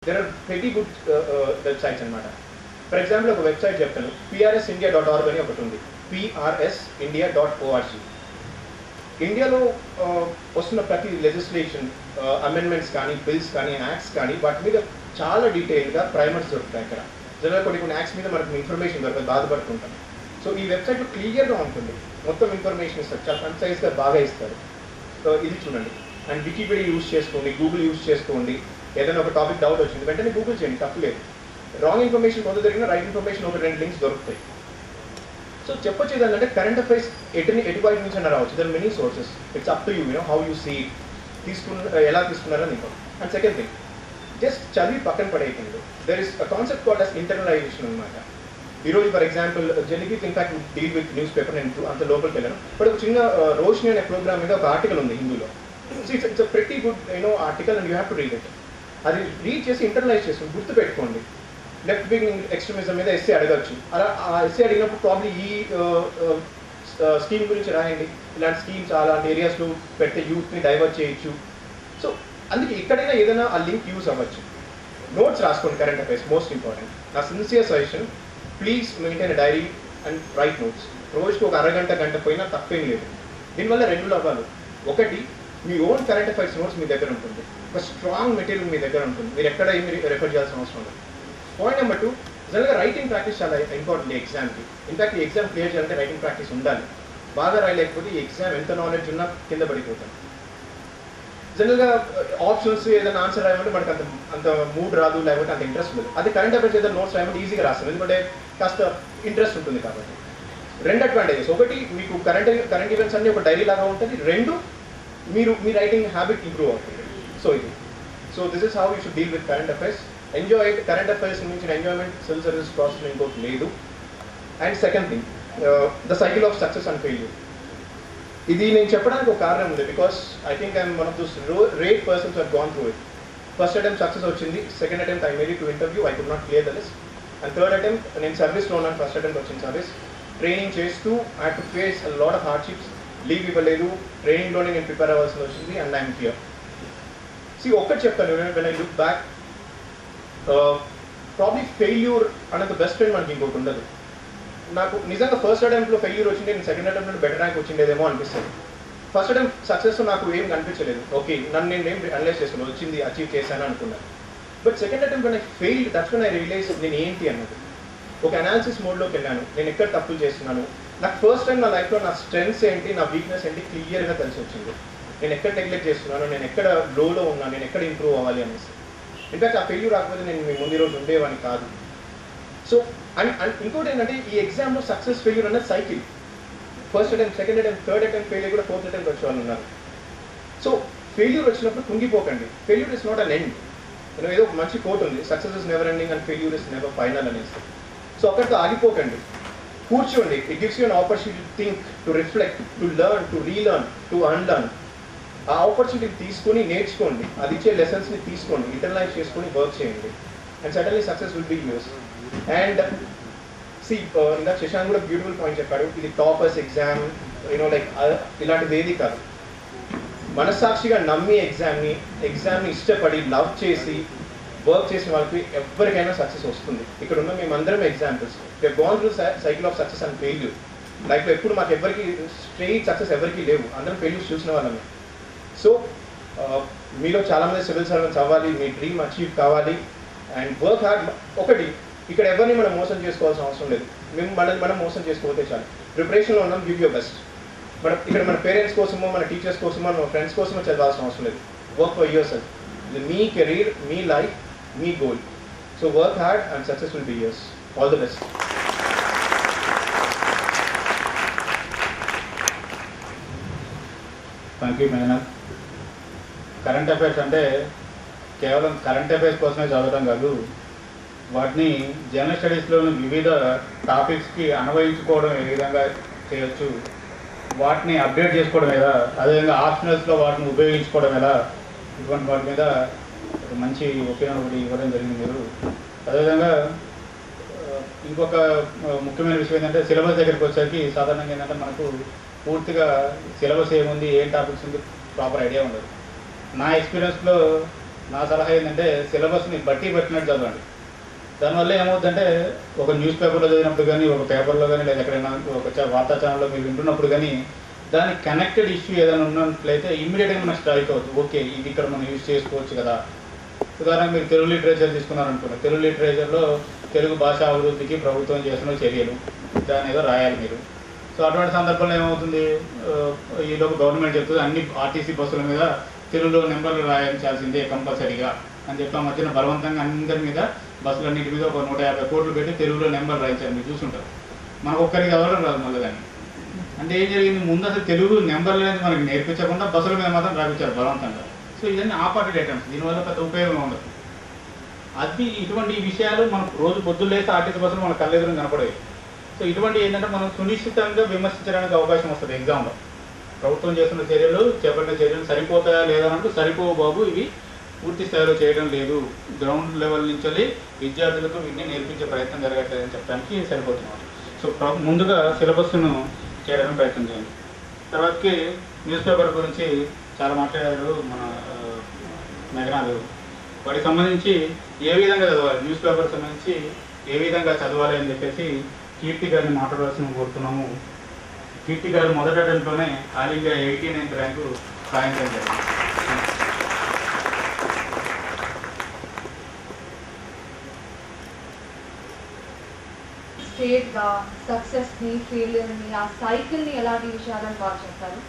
there are pretty good websites అనమాట. For example ఒక website చెప్తాను, prsindia.org అని ఒకటి ఉంది. prsindia.org. ఇండియాలో వస్తున్న ప్రతి లెజిస్లేషన్, అమెండ్మెంట్స్ కానీ, బిల్స్ కానీ, యాక్ట్స్ కానీ, వాటి మీద చాలా డీటెయిల్గా ప్రైమర్స్ దొరుకుతాయి. ఇక్కడ జనరల్గా కొన్ని యాక్ట్స్ మీద మనకు ఇన్ఫర్మేషన్ దొరకదు, బాధపడుతుంటాం. సో ఈ వెబ్సైట్లో క్లియర్గా ఉంటుంది, మొత్తం ఇన్ఫర్మేషన్ ఇస్తారు, చాలా కన్సైజ్గా బాగా ఇస్తారు. సో ఇది చూడండి. అండ్ వికీపీడియా యూజ్ చేసుకోండి, గూగుల్ యూజ్ చేసుకోండి. ఏదైనా ఒక టాపిక్ డౌట్ వచ్చింది వెంటనే గూగుల్ చేయండి, తప్పులేదు. రాంగ్ ఇన్ఫర్మేషన్ పొందు జరిగిన రైట్ ఇన్ఫర్మేషన్ ఒక 2 లింక్స్ దొరుకుతాయి. సో చెప్పొచ్చేది ఏంటంటే కరెంట్ అఫైర్స్ ఎటువైపు నుంచి అయినా రావచ్చు. There many sources, it's up to you, how you see ఎలా తీసుకున్నారని నీకు. అండ్ సెకండ్ థింగ్, జస్ట్ చదివి పక్కన పడేయకండి. There is a concept called as internalisation అనమాట. ఈరోజు ఫర్ ఎగ్జాంపుల్ జెన్నిఫిత్ in fact deal with newspaper, నేను అంత లోపలికి వెళ్ళాను. బట్ ఒక చిన్న రోషిని అనే ప్రోగ్రామ్ మీద ఒక ఆర్టికల్ ఉంది హిందీలో. So it's a pretty good article and you have to read it. అది రీడ్ చేసి ఇంటర్నలైజ్ చేసుకుని గుర్తుపెట్టుకోండి. లెఫ్ట్ వింగ్ ఎక్స్ట్రీమిజం మీద ఎస్సే అడగచ్చు. అలా ఆ ఎస్సే అడిగినప్పుడు ప్రాబ్లీ ఈ స్కీమ్ గురించి రాయండి, ఇలాంటి స్కీమ్స్ అలాంటి ఏరియాస్లో పెడితే యూత్ని డైవర్ట్ చేయొచ్చు. సో అందుకే ఎక్కడైనా ఏదైనా ఆ లింక్ యూస్ అవ్వచ్చు. నోట్స్ రాసుకోండి, కరెంట్ అఫైర్స్ మోస్ట్ ఇంపార్టెంట్. నా sincere suggestion, please maintain a diary and write notes. రోజుకి ఒక అరగంట గంట పోయినా తప్పేం లేదు. దీనివల్ల 2 లాభాలు. ఒకటి, మీ ఓన్ కరెంట్ అఫైర్స్ నోట్స్ మీ దగ్గర ఉంటుంది, ఒక స్ట్రాంగ్ మెటీరియల్ మీ దగ్గర ఉంటుంది, మీరు ఎక్కడ ఏమి రెఫర్ చేయాల్సిన అవసరం లేదు. పాయింట్ నెంబర్ 2, జనరల్గా రైటింగ్ ప్రాక్టీస్ చాలా ఇంపార్టెంట్ ఈ ఎగ్జామ్కి. ఇన్ఫాక్ట్ ఈ ఎగ్జామ్ క్లియర్ చేయాలంటే రైటింగ్ ప్రాక్టీస్ ఉండాలి. బాగా రాయలేకపోతే ఈ ఎగ్జామ్ ఎంత నాలెడ్జ్ ఉన్నా కింద పడిపోతాం. జనరల్గా ఆప్షన్స్ ఏదైనా ఆన్సర్ రాయమంటే మనకు అంత మూడ్ రాదు, లేకపోతే అంత ఇంట్రెస్ట్ లేదు. అది కరెంట్ అఫైర్స్ ఏదైనా నోట్స్ రాయమంటే ఈజీగా రాస్తాం, ఎందుకంటే కాస్త ఇంట్రెస్ట్ ఉంటుంది కాబట్టి. 2 అడ్వాంటేజెస్. ఒకటి, మీకు కరెంట్ ఈవెంట్స్ అన్నీ ఒక డైరీ లాగా ఉంటుంది. 2, మీ రైటింగ్ హ్యాబిట్ ఇంప్రూవ్ అవుతుంది. So this is how you should deal with current affairs. Enjoy it. Current affairs నుంచి ఎంజాయ్మెంట్ సివిల్ సర్వీస్ ప్రాసెస్ ఇంకోటి లేదు. And second thing, the cycle of success and failure. ఇది నేను చెప్పడానికి ఒక కారణం ఉంది. Because I think I'm one of those rare persons who have gone through it. First attempt success వచ్చింది, second attempt I made it to interview, I could not clear the list. And third attempt నేను సర్వీస్లో ఉన్నాను. First attempt వచ్చింది service. Training చేస్తూ I had to face a lot of hardships. Leave ఇవ్వలేదు, ట్రైనింగ్లోనే నేను prepare అవ్వాల్సి వచ్చింది. And I'm here. ఒక్కటి చెప్తాను, when I look back, probably failure అనేది బెస్ట్ ఫ్రెండ్ మనకి ఇంకోటి ఉండదు. నాకు నిజంగా ఫస్ట్ అటెంప్ట్లో ఫెయిల్యూర్ వచ్చింటే నేను సెకండ్ అటెంప్ట్లో బెటర్ ర్యాంక్ వచ్చిండేదేమో అనిపిస్తుంది. ఫస్ట్ అటెంప్ట్ సక్సెస్ నాకు ఏం కనిపించలేదు, ఓకే నన్ను నేను ఏం అనలైజ్ చేసుకున్నాను, వచ్చింది అచీవ్ చేశాను అనుకున్నాను. బట్ సెకండ్ అటెంప్ట్ నేను failed, that's when I realize నేను ఏంటి అన్నది. ఒక అనాలిసిస్ మోడ్లోకి వెళ్ళాను, నేను ఎక్కడ తప్పులు చేస్తున్నాను. నాకు ఫస్ట్ టైం నా లైఫ్లో నా స్ట్రెంగ్స్ ఏంటి, నా వీక్నెస్ ఏంటి క్లియర్గా తెలిసి వచ్చింది. నేను ఎక్కడ నెగ్లెక్ట్ చేస్తున్నాను, నేను ఎక్కడ లోలో ఉన్నాను, నేను ఎక్కడ ఇంప్రూవ్ అవ్వాలి అనేసి. ఇన్ఫాక్ట్ ఆ ఫెయిల్యూర్ రాకపోతే నేను మీ ముందు రోజు ఉండేవాడిని కాదు. సో అండ్ ఇంకోటి ఏంటంటే ఈ ఎగ్జామ్లో సక్సెస్ ఫెయిల్యూర్ అనేది cycle. First attempt, second attempt, third attempt fail కూడా ఫోర్త్ అటెంప్ట్ వచ్చే వాళ్ళు ఉన్నారు. సో ఫెయిల్యూర్ వచ్చినప్పుడు కుంగిపోకండి. Failure is not an end. ఏదో ఒక మంచి కోట్ ఉంది, success is never ending and failure is never final అనేసి. సో అక్కడితో ఆగిపోకండి, కూర్చోండి. It gives you an opportunity to think, to reflect, to learn, to relearn, to unlearn. ఆ opportunity తీసుకొని నేర్చుకోండి, అది ఇచ్చే లెసన్స్ని తీసుకోండి, ఇంటర్నలైజ్ చేసుకొని వర్క్ చేయండి. And suddenly success will be use. And ఇందాక శశాంక్ కూడా బ్యూటిఫుల్ పాయింట్ చెప్పాడు, ఇది టాపర్స్ ఎగ్జామ్ లైక్ ఇలాంటిది ఏది కాదు. మనస్సాక్షిగా నమ్మి ఎగ్జామ్ని ఇష్టపడి లవ్ చేసి వర్క్ చేసిన వాళ్ళకి ఎవరికైనా సక్సెస్ వస్తుంది. ఇక్కడ ఉన్న మేమందరం examples. We have gone through cycle of success and failure. లైఫ్లో ఎప్పుడు మాకు ఎవరికి స్ట్రెయిట్ సక్సెస్ ఎవరికి లేవు, అందరం ఫెయిల్యూర్స్ చూసిన వాళ్ళమే. సో మీలో చాలామంది సివిల్ సర్వెంట్స్ అవ్వాలి, మీ డ్రీమ్ అచీవ్ కావాలి. And work hard. ఒకటి, ఇక్కడ ఎవరిని మనం మోసం చేసుకోవాల్సిన అవసరం లేదు. మనం మోసం చేసుకోకపోతే చాలు. ప్రిపరేషన్లో ఉన్నాం, గివ్ యువర్ బెస్ట్. ఇక్కడ మన పేరెంట్స్ కోసమో, మన టీచర్స్ కోసమో, మన ఫ్రెండ్స్ కోసమో చదవాల్సిన అవసరం లేదు. Work for yourself. ఇది మీ కెరీర్, మీ లైఫ్, మీ goal. So work hard and success will be yours. All the best. Thank you Meghanath. Current affairs అంటే కేవలం కరెంట్ అఫైర్స్ కోసమే చదవడం కాదు, వాటిని జనరల్ స్టడీస్లోని వివిధ టాపిక్స్కి అన్వయించుకోవడం ఏ విధంగా చేయొచ్చు, వాటిని అప్డేట్ చేసుకోవడం ఎలా, అదేవిధంగా ఆప్షనల్స్లో వాటిని ఉపయోగించుకోవడం ఎలా, ఇటువంటి వాటి మీద ఒక మంచి ఒపీనియన్ ఒకటి ఇవ్వడం జరిగింది మీరు. అదేవిధంగా ఇంకొక ముఖ్యమైన విషయం ఏంటంటే సిలబస్ దగ్గరికి వచ్చేసరికి సాధారణంగా ఏంటంటే మనకు పూర్తిగా సిలబస్ ఏముంది, ఏం టాపిక్స్ ఉంది ప్రాపర్ ఐడియా ఉండదు. నా ఎక్స్పీరియన్స్లో నా సలహా ఏంటంటే సిలబస్ని బట్టి పెట్టినట్టు చదవండి. దానివల్ల ఏమవుతుందంటే ఒక న్యూస్ పేపర్లో చదివినప్పుడు కానీ, ఒక పేపర్లో కానీ, లేదా ఎక్కడైనా ఒక వార్తా ఛానల్లో మీరు వింటున్నప్పుడు కానీ దానికి కనెక్టెడ్ ఇష్యూ ఏదైనా ఉన్నట్లయితే ఇమ్మీడియట్గా మనకు స్ట్రైక్ అవుతుంది. ఓకే, ఇది ఇక్కడ మనం యూజ్ చేసుకోవచ్చు కదా. ఉదాహరణకు మీరు తెలుగు లిటరేచర్ తీసుకున్నారనుకోండి, తెలుగు లిటరేచర్లో తెలుగు భాష అభివృద్ధికి ప్రభుత్వం చేసిన చర్యలు దాని ఏదో రాయాలి మీరు. సో అటువంటి సందర్భంలో ఏమవుతుంది, ఈలోపు గవర్నమెంట్ చెప్తుంది అన్ని ఆర్టీసీ బస్సుల మీద తెలుగులో నెంబర్లు రాయించాల్సిందే కంపల్సరీగా అని చెప్పి ఆ మధ్యన బలవంతంగా అందరి మీద బస్సులన్నింటి మీద ఒక 150 కోట్లు పెట్టి తెలుగులో నెంబర్ రాయించారు. మీరు చూసుంటారు. మనకు ఒక్కరికి చదవడం రాదు మళ్ళీ దాన్ని. అంటే ఏం జరిగింది, ముందు అసలు తెలుగు నెంబర్లు అనేది మనకి నేర్పించకుండా బస్సుల మీద మాత్రం రాయించారు బలవంతంగా. సో ఇవన్నీ ఆపాటెడ్ ఐటమ్స్, దీనివల్ల పెద్ద ఉపయోగం ఉండదు. అది ఇటువంటి విషయాలు మనకు రోజు పొద్దున్న లేస్తే ఆర్టీసీ బస్సులు మన కళ్ళెదురు కనపడేవి. సో ఇటువంటి ఏంటంటే మనం సునిశ్చితంగా విమర్శించడానికి అవకాశం వస్తుంది ఎగ్జామ్లో. ప్రభుత్వం చేస్తున్న చర్యలు, చేపట్టిన చర్యలు సరిపోతాయా లేదా అంటూ, సరిపోవు బాబు, ఇవి పూర్తి స్థాయిలో చేయడం లేదు, గ్రౌండ్ లెవెల్ నుంచి విద్యార్థులకు వీటిని నేర్పించే ప్రయత్నం జరగట్లేదని చెప్పడానికి సరిపోతున్నాం. సో ముందుగా సిలబస్ను చేయడానికి ప్రయత్నం చేయండి. తర్వాతకి న్యూస్ పేపర్ గురించి చాలా మాట్లాడారు మన మేఘనాథ్. వాటికి సంబంధించి ఏ విధంగా చదవాలి, న్యూస్ పేపర్ సంబంధించి ఏ విధంగా చదవాలి అని చెప్పేసి కీర్తి గారిని మాట్లాడవలసిన కోరుతున్నాము. కీర్తి గారు మొదటి అటెంప్ట్లోనే ఆల్ ఇండియా 89th ర్యాంకు సాధించడం జరిగింది. స్టేట్ సక్సెస్ని, ఫెయిల్యూర్ని, ఆ సైకిల్ని ఎలా డీల్ చేయాలని వాళ్ళు చెప్తారు.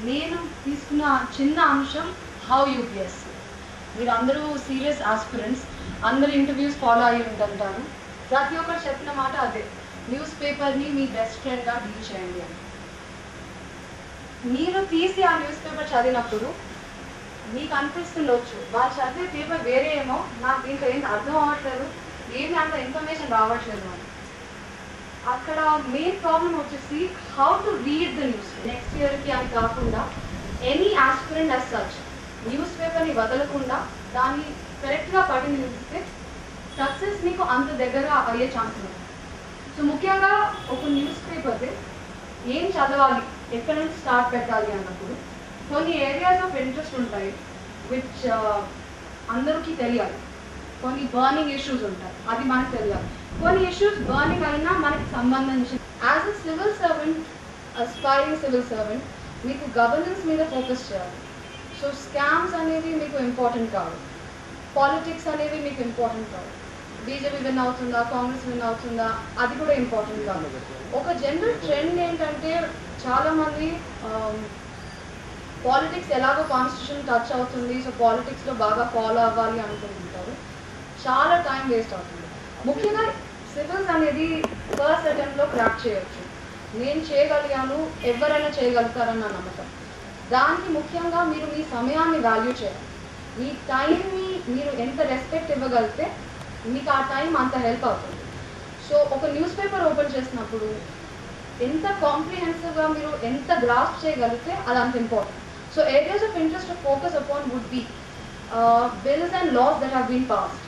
నేను తీసుకున్న చిన్న అంశం హౌ యూపీఎస్. మీరు అందరూ సీరియస్ ఆస్పిరెంట్స్, అందరు ఇంటర్వ్యూస్ ఫాలో అయ్యి ఉంటుంటారు. ప్రతి ఒక్కరు చెప్పిన మాట అదే, న్యూస్ పేపర్ని మీ బెస్ట్ ఫ్రెండ్గా డీల్ చేయండి అని. మీరు తీసి ఆ న్యూస్ పేపర్ చదివినప్పుడు మీకు అనిపిస్తుండొచ్చు, వాళ్ళు చదివే పేపర్ వేరే ఏమో, నాకు దీంట్లో ఏంటి అర్థం అవ్వట్లేదు, ఏమి అంత ఇన్ఫర్మేషన్ రావట్లేదు అని. అక్కడ మెయిన్ ప్రాబ్లం వచ్చేసి how to read the news. Next ఇయర్కి అని కాకుండా ఎనీ ఆస్పిరెంట్ అస్ సచ్ న్యూస్ పేపర్ని వదలకుండా దాన్ని కరెక్ట్గా పడి నిలిపిస్తే సక్సెస్ మీకు అంత దగ్గర అయ్యే ఛాన్స్ ఉంది. సో ముఖ్యంగా ఒక న్యూస్ పేపర్ ఏం చదవాలి, ఎక్కడ నుంచి స్టార్ట్ పెట్టాలి అన్నప్పుడు కొన్ని ఏరియాస్ ఆఫ్ ఇంట్రెస్ట్ ఉంటాయి విచ్ అందరికీ తెలియాలి. కొన్ని బర్నింగ్ ఇష్యూస్ ఉంటాయి, అది మనకు తెలియాలి. కొన్ని ఇష్యూస్ బర్నింగ్ అయినా మనకి సంబంధించి as a civil servant, aspiring civil servant, మీకు గవర్నెన్స్ మీద ఫోకస్ చేయాలి. సో స్కామ్స్ అనేవి మీకు ఇంపార్టెంట్ కాదు, పాలిటిక్స్ అనేవి మీకు ఇంపార్టెంట్ కాదు. బీజేపీ విన్ అవుతుందా, కాంగ్రెస్ విన్ అవుతుందా, అది కూడా ఇంపార్టెంట్ కాదు. ఒక జనరల్ ట్రెండ్ ఏంటంటే చాలామంది పాలిటిక్స్ ఎలాగో కాన్స్టిట్యూషన్ టచ్ అవుతుంది, సో పాలిటిక్స్లో బాగా ఫాలో అవ్వాలి అనుకుంటుంటారు. చాలా టైం వేస్ట్ అవుతుంది. ముఖ్యంగా సివిల్స్ అనేది ఫస్ట్ అటెంప్ట్లో క్రాక్ చేయొచ్చు. నేను చేయగలిగాను, ఎవరైనా చేయగలుగుతారన్న నమ్మకం. దానికి ముఖ్యంగా మీరు మీ సమయాన్ని వాల్యూ చేయాలి. మీ టైంని మీరు ఎంత రెస్పెక్ట్ ఇవ్వగలిగితే మీకు ఆ టైం అంత హెల్ప్ అవుతుంది. సో ఒక న్యూస్ పేపర్ ఓపెన్ చేసినప్పుడు ఎంత కాంప్రిహెన్సివ్గా మీరు ఎంత గ్రాస్ప్ చేయగలిగితే అది అంత important. So areas of interest to focus upon would be bills and laws that have been passed.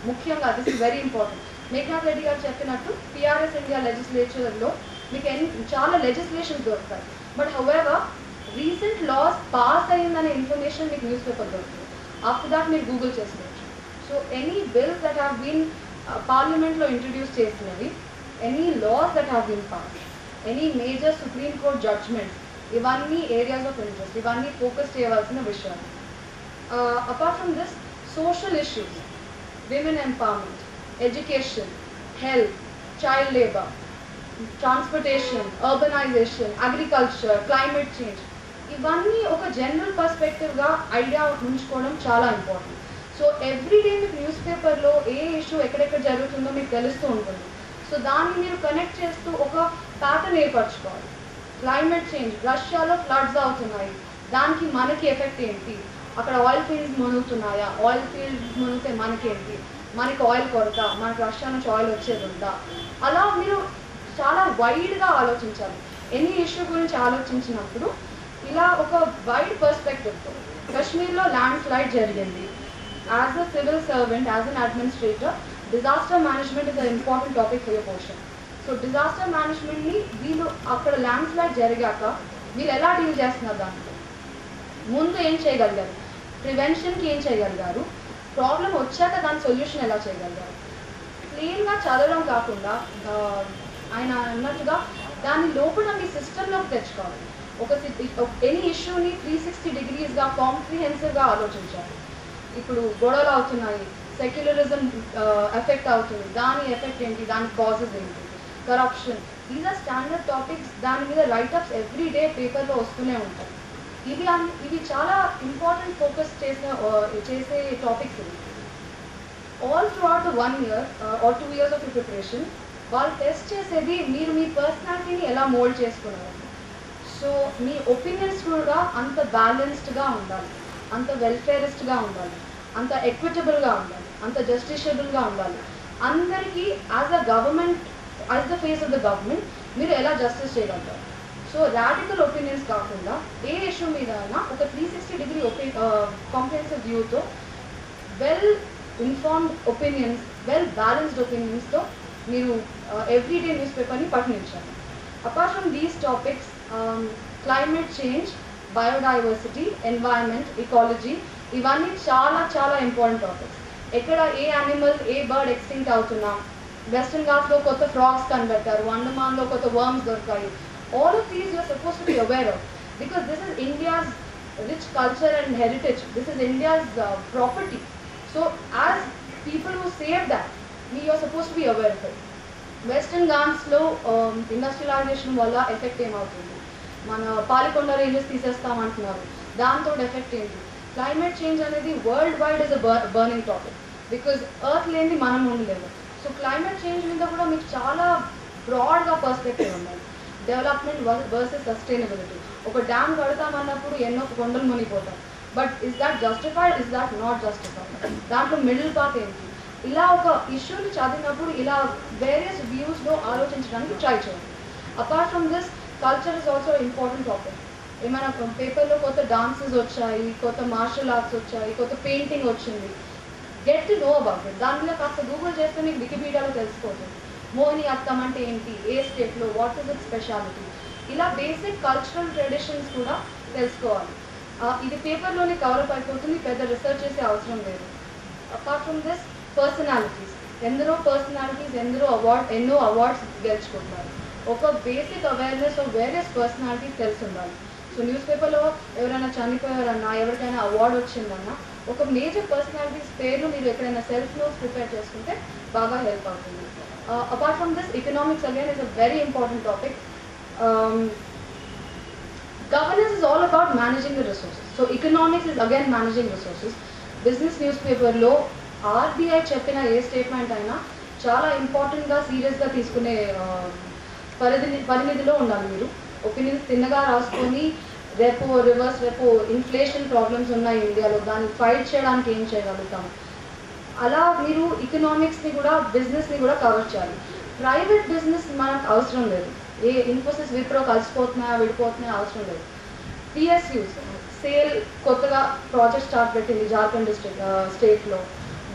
ముఖ్యంగా this is very important. Meghanath Reddy garu చెప్పినట్టు టీఆర్ఎస్ ఇండియా లెజిస్లేచర్లో మీకు చాలా లెజిస్లేషన్స్ దొరుకుతాయి. But however recent laws pass అయ్యిందనే ఇన్ఫర్మేషన్ మీకు న్యూస్ పేపర్ దొరుకుతుంది. After that మీరు గూగుల్ చేసుకోవచ్చు. So any bills that have been పార్లమెంట్లో ఇంట్రడ్యూస్ చేసినవి, any laws that have been pass, any major supreme court judgements, ఇవన్నీ ఏరియాస్ ఆఫ్ ఇంట్రెస్ట్, ఇవన్నీ focus చేయవలసిన విషయాలు. Apart from this social issues, women empowerment, education, health, child labor, transportation, urbanization, agriculture, climate change, ఇవన్నీ ఒక general పర్స్పెక్టివ్గా idea ఉంచుకోవడం చాలా important. So everyday మీకు news పేపర్లో ఏ ఇష్యూ ఎక్కడెక్కడ జరుగుతుందో మీకు తెలుస్తూ ఉంటుంది. సో దాన్ని మీరు కనెక్ట్ చేస్తూ ఒక ప్యాటర్న్ ఏర్పరచుకోవాలి. క్లైమేట్ చేంజ్, రష్యాలో ఫ్లడ్స్ అవుతున్నాయి, దానికి మనకి ఎఫెక్ట్ ఏంటి, అక్కడ ఆయిల్ ఫీల్డ్స్ మునుగుతున్నాయా, ఆయిల్ ఫీల్డ్స్ మునిగితే మనకేంటి, మనకి ఆయిల్ కొరత, మనకి రష్యా నుంచి ఆయిల్ వచ్చేది ఉందా, అలా మీరు చాలా వైడ్గా ఆలోచించాలి. ఎనీ ఇష్యూ గురించి ఆలోచించినప్పుడు ఇలా ఒక వైడ్ పర్స్పెక్టివ్తో. కశ్మీర్లో ల్యాండ్ స్లైడ్ జరిగింది. As a civil servant, as an administrator, disaster management is a important topic for your portion. So disaster మేనేజ్మెంట్ని వీళ్ళు అక్కడ ల్యాండ్ స్లైడ్ జరిగాక వీళ్ళు ఎలా డీల్ చేస్తున్నారు, దాంట్లో ముందు ఏం చేయగలిగారు, ప్రివెన్షన్కి ఏం చేయగలిగారు, ప్రాబ్లం వచ్చాక దాని సొల్యూషన్ ఎలా చేయగలగాలి. ప్లెయిన్గా చదవడం కాకుండా ఆయన అన్నట్టుగా దాని లోపల మీ సిస్టంలోకి తెచ్చుకోవాలి. ఎనీ ఇష్యూని 360 degreesగా కాంప్రిహెన్సివ్గా ఆలోచించాలి. ఇప్పుడు గొడవలు అవుతున్నాయి, సెక్యులరిజం ఎఫెక్ట్ అవుతుంది, దాని ఎఫెక్ట్ ఏంటి, దాని కాజెస్ ఏంటి, corruption, these are standard topics. దాని మీద రైటప్స్ ఎవ్రీ డే పేపర్లో వస్తూనే ఉంటాయి. ఇవి చాలా ఇంపార్టెంట్ ఫోకస్ చేసే టాపిక్స్ ఇవి. All through out the 1 year or 2 years of preparation వాళ్ళు టెస్ట్ చేసేది మీరు మీ పర్సనాలిటీని ఎలా మోల్డ్ చేసుకున్నారు. సో మీ ఒపీనియన్స్ కూడా అంత బ్యాలెన్స్డ్గా ఉండాలి, అంత వెల్ఫేరిస్ట్గా ఉండాలి, అంత ఎక్విటబుల్గా ఉండాలి, అంత జస్టిషియబుల్గా ఉండాలి. అందరికీ as a government, as the face of the government మీరు ఎలా జస్టిస్ చేయగలుగుతారు. సో రాడికల్ ఒపీనియన్స్ కాకుండా ఏ ఇష్యూ మీద అయినా ఒక 360 degree కాంప్రిహెన్సివ్ వ్యూతో well informed opinions, well balanced ఒపీనియన్స్తో మీరు ఎవ్రీడే న్యూస్ పేపర్ని పఠనించాలి. Apart from these topics, climate change, biodiversity, environment, ecology, ఇవన్నీ చాలా చాలా ఇంపార్టెంట్ టాపిక్స్. ఎక్కడ ఏ యానిమల్, ఏ బర్డ్ ఎక్స్టింక్ట్ అవుతున్నా, వెస్టర్న్ ఘాట్స్లో కొత్త ఫ్రాగ్స్ కనిపెట్టారు, అండమాన్లో కొత్త వర్మ్స్ దొరికాయి. All of these you are supposed to be aware of, because this is India's rich culture and heritage. This is India's property. So as people who save that, you are supposed to be aware of it. Western Ghats lo industrialization valla effect em avutundi. Mana Palikonda ranges తీసేస్తాం అంటున్నారు, దాంతో effect ఏంటి. Climate change అనేది world wide is a burning topic, because earth లేని మనం ఉండలేము. So climate change మీద కూడా మీకు చాలా బ్రాడ్గా పర్స్పెక్టివ్ ఉన్నాయి. Development versus sustainability. ఒక డ్యామ్ కడతామన్నప్పుడు ఎన్నో కొండలు మునిగిపోతాం, but is that justified, is that not justified, దాంట్లో మిడిల్ పాత్ ఏంటి. ఇలా ఒక ఇష్యూని చదివినప్పుడు ఇలా వేరియస్ వ్యూస్లో ఆలోచించడానికి ట్రై చేయండి. Apart from this, culture is also important topic. ఏమైనా పేపర్లో కొత్త డాన్సెస్ వచ్చాయి, కొత్త మార్షల్ ఆర్ట్స్ వచ్చాయి, కొత్త పెయింటింగ్ వచ్చింది, get to know about it. దాని మీద కాస్త గూగుల్ చేస్తే మీకు వికీపీడియాలో తెలిసిపోతుంది. మోహిని అత్తం అంటే ఏంటి, ఏ స్టేట్లో, వాట్ ఇస్ ఇట్ స్పెషాలిటీ, ఇలా బేసిక్ కల్చరల్ ట్రెడిషన్స్ కూడా తెలుసుకోవాలి. ఇది పేపర్లోనే కవరప్ అయిపోతుంది, పెద్ద రీసెర్చ్ చేసే అవసరం లేదు. Apart from this, personalities. ఎన్నో పర్సనాలిటీస్ ఎన్నో అవార్డ్స్ గెలుచుకుంటున్నారు. ఒక basic awareness of various personalities తెలిసి ఉండాలి. సో న్యూస్ పేపర్లో ఎవరైనా చనిపోయారన్నా, ఎవరికైనా అవార్డు వచ్చిందన్నా, ఒక మేజర్ పర్సనాలిటీస్ పేర్లు మీరు ఎక్కడైనా సెల్ఫ్ నోట్స్ ప్రిపేర్ చేసుకుంటే బాగా హెల్ప్ అవుతుంది. Apart from this, economics again is a very important topic. Governance is all about managing the resources. So economics is again managing resources. Business newspaper lo RBI cheppina A statement అయినా చాలా ఇంపార్టెంట్గా సీరియస్గా తీసుకునే పరిమితిలో ఉండాలి. మీరు opinions తిన్నగా రాసుకొని repo, reverse repo, inflation problems ఉన్నాయి ఇండియాలో, దాన్ని ఫైట్ చేయడానికి ఏం చేయగలుగుతాము, అలా మీరు ఎకనామిక్స్ని కూడా బిజినెస్ని కూడా కవర్ చేయాలి. ప్రైవేట్ బిజినెస్ మనకు అవసరం లేదు. ఏ ఇన్ఫోసిస్, విప్రో కలిసిపోతున్నాయా విడిపోతున్నాయా అవసరం లేదు. పిఎస్యూస్, సేల్ కొత్తగా ప్రాజెక్ట్ స్టార్ట్ పెట్టింది జార్ఖండ్ స్టేట్లో,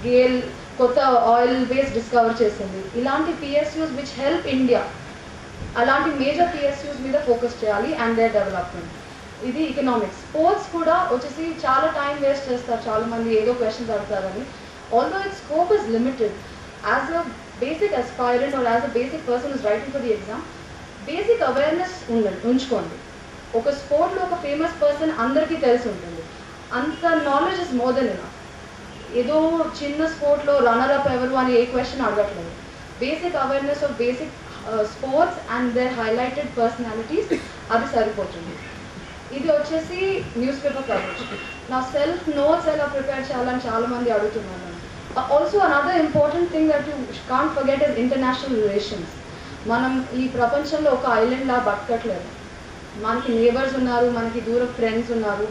గేల్ కొత్త ఆయిల్ బేస్ డిస్కవర్ చేసింది. ఇలాంటి పిఎస్యూస్ విచ్ హెల్ప్ ఇండియా, అలాంటి మేజర్ పిఎస్యూస్ మీద ఫోకస్ చేయాలి అండ్ దేర్ డెవలప్మెంట్. ఇది ఎకనామిక్స్. స్పోర్ట్స్ కూడా వచ్చేసి చాలా టైం వేస్ట్ చేస్తారు చాలామంది, ఏదో questions అడుగుతారని. Although its scope is limited, as a basic aspirant or as a basic person who is writing for the exam, basic awareness unchukondi. Oka sport lo oka famous person andarki telisi untundi, anta knowledge is more than enough. Edo chinna sport lo runner up evaru ani A question అడగట్లేదు. Basic awareness of basic sports and their highlighted personalities అది సరిపోతుంది. ఇది వచ్చేసి news paper coverage. నా self notes ఎలా prepare చేయాలని చాలామంది అడుగుతున్నాను. Also another important thing that you can't forget is international relations. మనం ఈ ప్రపంచంలో ఒక ఐలాండ్లా బతకట్లేదు. మనకి నేబర్స్ ఉన్నారు, మనకి దూర ఫ్రెండ్స్ ఉన్నారు,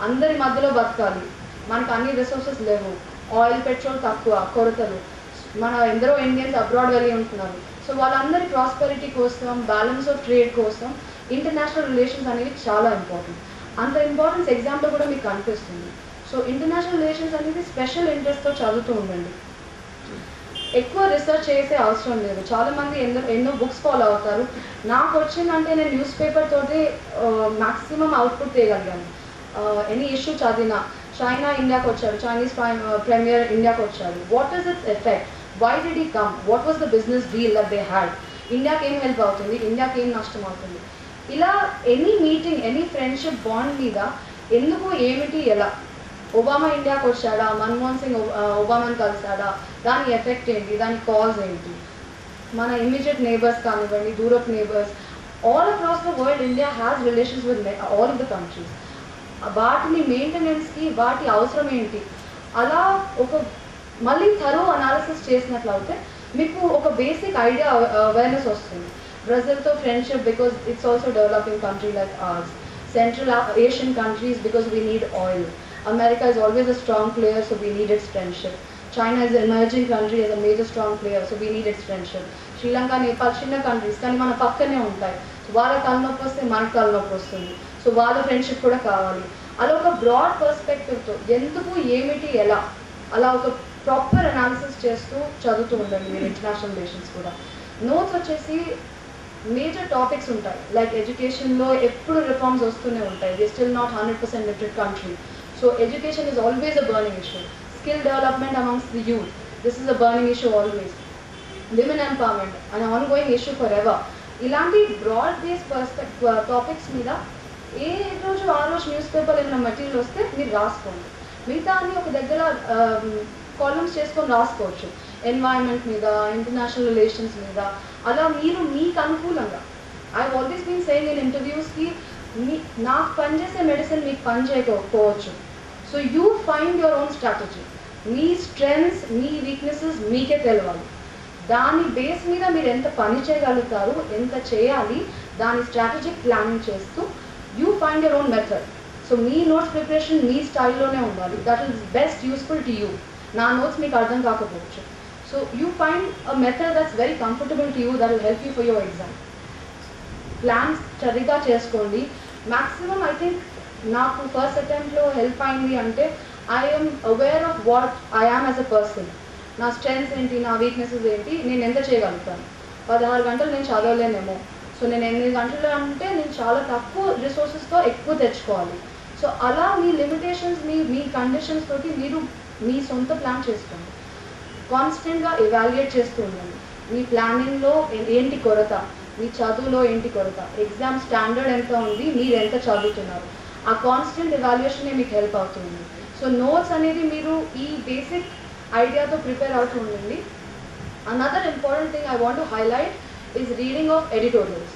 అందరి మధ్యలో బతకాలి. మనకు అన్ని రిసోర్సెస్ లేవు, ఆయిల్ పెట్రోల్ తక్కువ, కొరతలు. మన ఎందరో ఇండియన్స్ అబ్రాడ్ వెళ్ళి ఉంటున్నారు. సో వాళ్ళందరి ప్రాస్పెరిటీ కోసం, బ్యాలెన్స్ ఆఫ్ ట్రేడ్ కోసం ఇంటర్నేషనల్ రిలేషన్స్ అనేవి చాలా ఇంపార్టెంట్. అంత ఇంపార్టెన్స్ ఎగ్జామ్లో కూడా మీకు కనిపిస్తుంది. సో ఇంటర్నేషనల్ రిలేషన్స్ అనేది స్పెషల్ ఇంట్రెస్ట్తో చదువుతూ ఉండండి. ఎక్కువ రీసెర్చ్ చేసే అవసరం లేదు. చాలామంది ఎన్నో బుక్స్ ఫాలో అవుతారు. నాకు వచ్చిందంటే నేను న్యూస్ పేపర్ తోటి మ్యాక్సిమం అవుట్పుట్ తీయగలిగాను. ఎనీ ఇష్యూ చదివినా చైనా ఇండియాకి వచ్చాడు, చైనీస్ ప్రీమియర్ ఇండియాకి వచ్చాడు. What is its effect? Why did he come? What was the business deal that they had? ఇండియాకి ఏం హెల్ప్ అవుతుంది, ఇండియాకి ఏం నష్టం అవుతుంది? ఇలా any meeting, any friendship bond మీద ఎందుకు, ఏమిటి, ఎలా? ఒబామా ఇండియాకి వచ్చాడా, మన్మోహన్ సింగ్ ఒబామాని కలిసాడా, దాని ఎఫెక్ట్ ఏంటి, దాని కాజ్ ఏంటి? మన ఇమీడియట్ నేబర్స్ కానివ్వండి, దూరప్ neighbours, all across the world India has relations with all of the countries. వాటిని మెయింటెనెన్స్కి వాటి అవసరం ఏంటి, అలా ఒక మళ్ళీ థరో అనాలిసిస్ చేసినట్లయితే మీకు ఒక బేసిక్ ఐడియా, అవేర్నెస్ వస్తుంది. బ్రెజిల్తో friendship because it's also developing country like ours. Central Asian countries because we need oil. America is always a strong player, so we need its friendship. China is an emerging country as a major strong player, so we need its friendship. Sri Lanka, Nepal, చిన్న countries కానీ మన పక్కనే ఉంటాయి. So వాళ్ళ తలనొప్పి వస్తే మనకు తలనొప్పి వస్తుంది. సో వాళ్ళ ఫ్రెండ్షిప్ కూడా కావాలి. అలా ఒక బ్రాడ్ పర్స్పెక్టివ్తో ఎందుకు, ఏమిటి, ఎలా, అలా ఒక ప్రాపర్ అనాలిసిస్ చేస్తూ చదువుతూ ఉండండి మీరు ఇంటర్నేషనల్ రిలేషన్స్ కూడా. నోట్స్ వచ్చేసి మేజర్ టాపిక్స్ ఉంటాయి. లైక్ ఎడ్యుకేషన్లో ఎప్పుడు రిఫార్మ్స్ వస్తూనే ఉంటాయి. We still not 100% literate country. So education is always a burning issue. Skill development amongst the youth, this is a burning issue always. Women empowerment and ongoing issue forever. ఇలాంటి broad base topics మీద ఏ రోజు ఆ రోజు news paper ఏమైనా material వస్తే మీరు రాసుకోండి. మిగతా అన్ని ఒక దగ్గర కాలమ్స్ చేసుకొని రాసుకోవచ్చు. ఎన్వైరన్మెంట్ మీద, ఇంటర్నేషనల్ రిలేషన్స్ మీద, అలా మీరు మీకు అనుకూలంగా. I always been saying in ఇంటర్వ్యూస్కి, నాకు పనిచేసే మెడిసిన్ మీకు పని చేయకపోవచ్చు. So you find your own strategy. మీ స్ట్రెంగ్స్, మీ వీక్నెసెస్ మీకే తెలవాలి. దాని బేస్ మీద మీరు ఎంత పని చేయగలుగుతారు, ఎంత చేయాలి, దాని స్ట్రాటజిక్ ప్లానింగ్ చేస్తూ you find your own method. So మీ నోట్స్ ప్రిపరేషన్ మీ స్టైల్లోనే ఉండాలి. That is best useful to you. నా నోట్స్ మీకు అర్థం కాకపోవచ్చు. So you find a method that's very comfortable to you that will help you for your exam. Plans చరిగా చేసుకోండి. Maximum I think నాకు ఫస్ట్ అటెంప్ట్లో హెల్ప్ అయింది అంటే I am aware of what I am as a person. నా strengths ఏంటి, నా weaknesses ఏంటి, నేను ఎంత చేయగలుగుతాను. 16 గంటలు నేను చదవలేనేమో. సో నేను 8 గంటలు అంటే నేను చాలా తక్కువ రిసోర్సెస్తో ఎక్కువ తెచ్చుకోవాలి. సో అలా మీ లిమిటేషన్స్, మీ కండిషన్స్ తోటి మీరు మీ సొంత ప్లాన్ చేసుకోండి. కాన్స్టెంట్గా ఎవాల్యుయేట్ చేస్తూ ఉండండి. మీ ప్లానింగ్లో ఏంటి కొరత, మీ చదువులో ఏంటి కొరత, ఎగ్జామ్ స్టాండర్డ్ ఎంత ఉంది, మీరు ఎంత చదువుతున్నారు, ఆ కాన్స్టెంట్ ఎవాల్యుయేషనే మీకు హెల్ప్ అవుతుంది. సో నోట్స్ అనేది మీరు ఈ బేసిక్ ఐడియాతో ప్రిపేర్ అవుతూ ఉండండి. Another important thing I want to highlight is reading of editorials.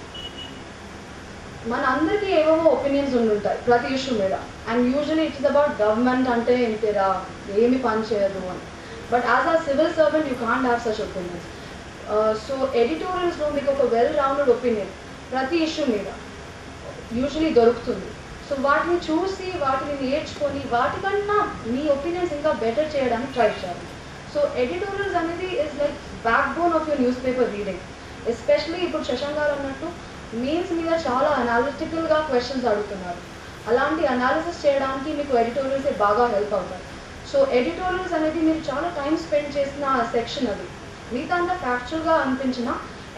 మన అందరికీ ఏవేవో ఒపీనియన్స్ ఉండుంటాయి ప్రతి ఇష్యూ మీద. And usually it's about government అంటే ఇంతేరా, ఏమి పని చేయదు అని. But as a civil servant, you can't have such opinions. So editorials మీకు ఒక well-rounded opinion ప్రతి ఇష్యూ మీద యూజువలీ దొరుకుతుంది. సో వాటిని చూసి, వాటిని నేర్చుకొని, వాటికన్నా మీ ఒపీనియన్స్ ఇంకా బెటర్ చేయడానికి ట్రై చేయాలి. సో ఎడిటోరియల్స్ అనేది is like back bone of your news paper reading. Especially ఇప్పుడు శశాంక్ గారు అన్నట్టు మెయిన్స్ మీద చాలా అనాలిటికల్గా క్వశ్చన్స్ అడుగుతున్నారు. అలాంటి అనాలిసిస్ చేయడానికి మీకు ఎడిటోరియల్సే బాగా హెల్ప్ అవుతాయి. సో ఎడిటోరియల్స్ అనేది మీరు చాలా టైం స్పెండ్ చేసిన సెక్షన్ అది. మిగతా అంతా ఫ్యాక్చువల్గా అనిపించిన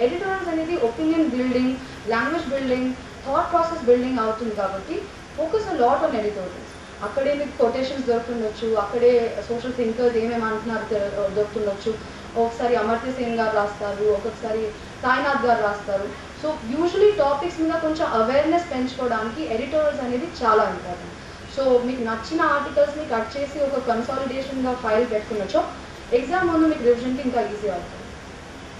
ఎడిటోరియల్స్ అనేది opinion building, language building, thought process building అవుతుంది. కాబట్టి focus a lot on editorials. అక్కడే మీకు కొటేషన్స్ దొరుకుతుండొచ్చు, అక్కడే సోషల్ థింకర్స్ ఏమేమి అంటున్నారు దొరుకుతుండొచ్చు. ఒకసారి అమర్త్య సేన్ గారు రాస్తారు, ఒక్కొక్కసారి సాయినాథ్ గారు రాస్తారు. సో యూజువలీ టాపిక్స్ మీద కొంచెం అవేర్నెస్ పెంచుకోవడానికి ఎడిటోరియల్స్ అనేది చాలా ఇంపార్టెంట్. సో మీకు నచ్చిన ఆర్టికల్స్ని కట్ చేసి ఒక కన్సాలిడేషన్గా ఫైల్ పెట్టుకున్నచో ఎగ్జామ్ ముందు మీకు రివిజన్కి ఇంకా ఈజీ అవుతుంది.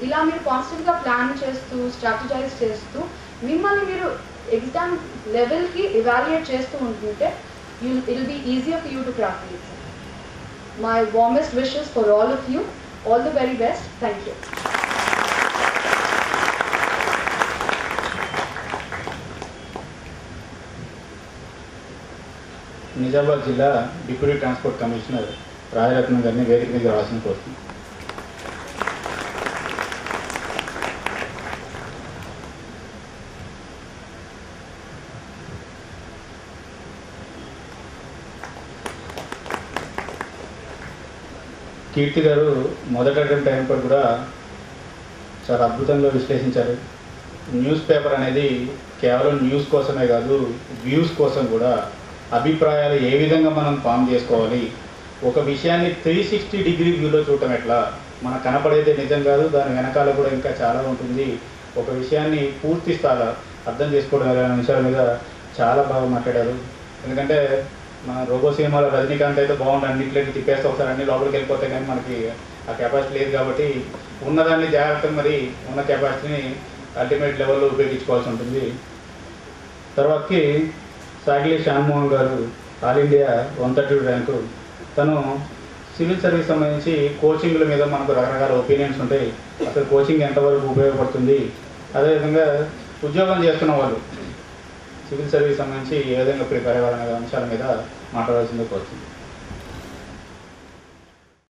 ఇలా మీరు కాన్స్టెంట్గా ప్లాన్ చేస్తూ, స్ట్రాటజైజ్ చేస్తూ మిమ్మల్ని మీరు ఎగ్జామ్ లెవెల్కి ఎవాల్యుయేట్ చేస్తూ ఉంటుంటే it will be easier for you to crack the exam. My warmest wishes for all of you. All the very best. Thank you. Nizamabad జిల్లా డిప్యూటీ ట్రాన్స్పోర్ట్ కమిషనర్ రాజరత్నం గారిని వేదిక మీద రాసిన కోసం. కీర్తి గారు మొదటి అటెంప్ట్ అయినప్పుడు కూడా చాలా అద్భుతంగా విశ్లేషించారు. న్యూస్ పేపర్ అనేది కేవలం న్యూస్ కోసమే కాదు, వ్యూస్ కోసం కూడా అభిప్రాయాలు ఏ విధంగా మనం ఫామ్ చేసుకోవాలి, ఒక విషయాన్ని 360 డిగ్రీ వ్యూలో చూడటం ఎట్లా, మనకు కనపడేది నిజం కాదు, దాని వెనకాల కూడా ఇంకా చాలా ఉంటుంది, ఒక విషయాన్ని పూర్తి స్థాయిలో అర్థం చేసుకోవడం అనే విషయాల మీద చాలా బాగా మాట్లాడారు. ఎందుకంటే మన రోబో సినిమాలో రజనీకాంత్ అయితే బాగుంది, అన్నింటిలోకి తిప్పేస్తే ఒకసారి అన్ని లోపలికి వెళ్ళిపోతాయి, కానీ మనకి ఆ కెపాసిటీ లేదు కాబట్టి ఉన్నదాన్ని జాగ్రత్తగా మరి ఉన్న కెపాసిటీని అల్టిమేట్ లెవెల్లో ఉపయోగించుకోవాల్సి ఉంటుంది. తర్వాతకి సాగిలి శ్యామ్మోహన్ గారు ఆల్ ఇండియా 132 ర్యాంకు. తను సివిల్ సర్వీస్ సంబంధించి కోచింగ్ల మీద మనకు రకరకాల ఒపీనియన్స్ ఉంటాయి, అసలు కోచింగ్ ఎంతవరకు ఉపయోగపడుతుంది, అదేవిధంగా ఉద్యోగం చేస్తున్న వాళ్ళు సివిల్ సర్వీస్ సంబంధించి ఏ విధంగా ప్రిపేర్ అవ్వాలనే అంశాల మీద మాట్లాడాల్సిందే కోరుతుంది.